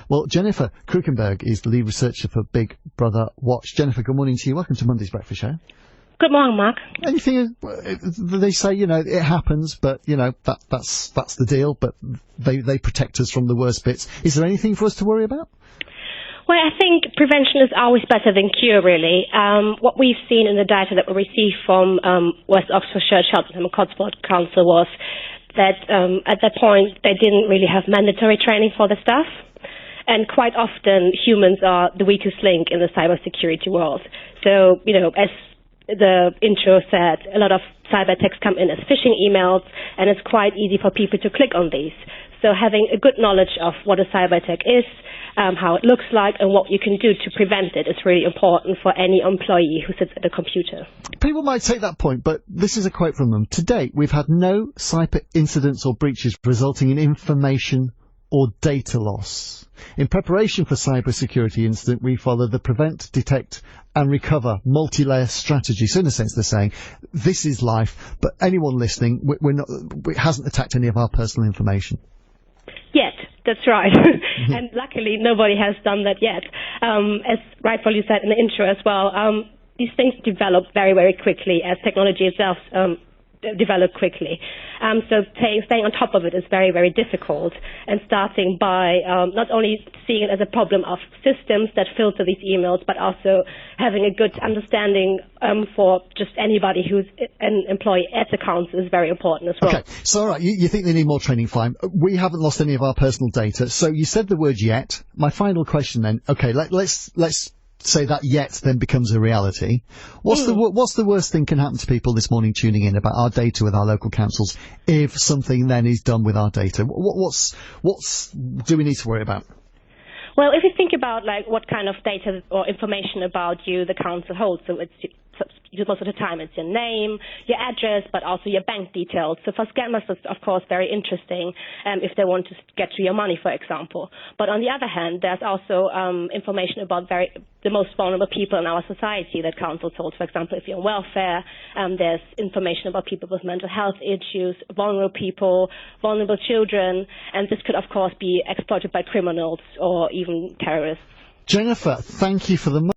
Well, Jennifer Krueckeberg is the lead researcher for Big Brother Watch. Jennifer, good morning to you. Welcome to Monday's Breakfast Show. Good morning, Mark. Anything, they say, it happens, but, that's the deal, but they protect us from the worst bits. Is there anything for us to worry about? Well, I think prevention is always better than cure, really. What we've seen in the data that we received from West Oxfordshire Cheltenham Cotswold Council was that at that point they didn't really have mandatory training for the staff. And quite often humans are the weakest link in the cybersecurity world. So, as the intro said, a lot of cyber attacks come in as phishing emails, and it's quite easy for people to click on these. So having a good knowledge of what a cyber attack is, how it looks like, and what you can do to prevent it is really important for any employee who sits at a computer. People might take that point, but this is a quote from them. To date, we've had no cyber incidents or breaches resulting in information or data loss. In preparation for cybersecurity incident, we follow the prevent, detect and recover multi-layer strategy. So in a sense, they're saying this is life, but anyone listening, it hasn't attacked any of our personal information. Yet, that's right. And luckily, nobody has done that yet. As rightfully said in the intro as well, these things develop very, very quickly as technology itself develop quickly. So staying on top of it is very, very difficult, and starting by not only seeing it as a problem of systems that filter these emails, but also having a good understanding for just anybody who's an employee at the council is very important as well. Okay, so all right, you think they need more training, fine. We haven't lost any of our personal data, so you said the word yet. My final question then, okay, let's say that yet then becomes a reality. What's the worst thing can happen to people this morning tuning in about our data with our local councils if something then is done with our data? What's do we need to worry about? Well, if you think about what kind of data or information about you the council holds, so most of the time it's your name, your address, but also your bank details. So for scammers, it's of course very interesting if they want to get to your money, for example. But on the other hand, there's also information about the most vulnerable people in our society that councils hold. For example, if you're on welfare, there's information about people with mental health issues, vulnerable people, vulnerable children, and this could of course be exploited by criminals or even terrorists. Jennifer, thank you for the